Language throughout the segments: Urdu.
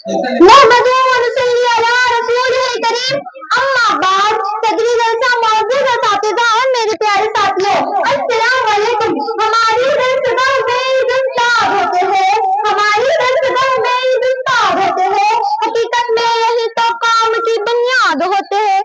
نحمده ونصلي علی رسولہ الکریم، اما بعد۔ صدری جلسہ معزز اساتذہ اور میرے پیارے ساتھیوں، السلام علیکم۔ ہماری درسگاہ میں عید الفطر ہوتے ہیں، ہماری درسگاہ میں عید الفطر ہوتے ہیں، حقیقت میں یہی تو قوم کی بنیاد ہوتے ہیں۔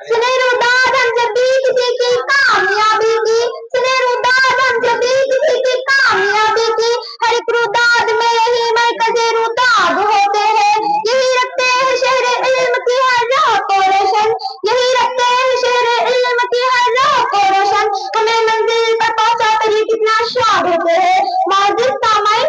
سنے روداد ہم جب بھی کسی کی کامیابی کی، سنے روداد ہم جب بھی کسی کی کامیابی کی، ہر ایک روداد میں یہی مرکز روداد ہوتے ہیں، یہی رکھتے ہیں شہر علم کی ہر راہ کو روشن، یہی رکھتے ہیں شہر علم کی ہر راہ کو روشن، ہمیں منزل پر پہنچا کر یہ کتنا شاد ہوتے ہیں۔ معزز سامعین،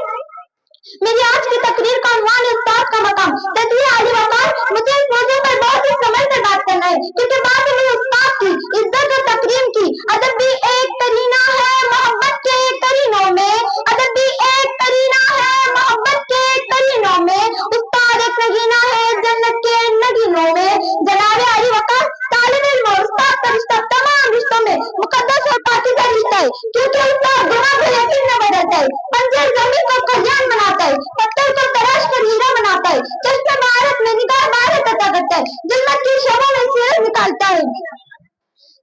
میری آج کی تقریر کا عنوان ہے استاد کا مقام۔ تدبیر عالی وقار، مجھے اس موضوع پر بہت ہی سمجھ سے بات کرنا ہے، کیونکہ بات ہے استاد کی عزت اور تکریم کی۔ ادب بھی ایک کرینہ ہے محبت کے کرینوں میں، ادب بھی ایک کرینہ ہے محبت کے کرینوں میں، استاد ایک نگینہ ہے جنت کے نگینوں میں۔ جناب عالی وقار، طالب علم اور استاد کا رشتہ تمام رشتوں میں مقدس اور پاکیزہ رشتہ ہے، کیونکہ استاد گناہ کو یقین میں بدلتا ہے، بنجر زمین کو کلیان بناتا ہے، پتھر کو تراش کر ہیرا بناتا ہے، چشمہ بہارت میں نگاہ بہارت عطا کرتا ہے، ظلمت کی شبوں میں سورج نکالتا ہے۔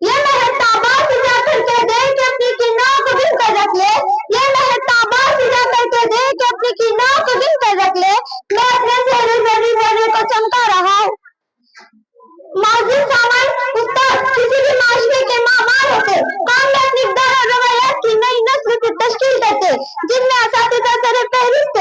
یہ مہر تابا سے جا کر کہہ دے کہ اپنی کناں کو گن کر رکھ لے، یہ مہر تابا سے جا کر کہہ دے کہ اپنی کناں کو گن کر رکھ لے، میں اپنے چہرے ذرے ذرے کو چمکا رہا ہوں۔ معزز سامان، استاد کسی بھی معاشرے کے معمار ہوتے، قوم میں اپنی اقدار اور روایات کی نئی نسل سے تشکیل کرتے، جن میں اساتذہ سر فہرست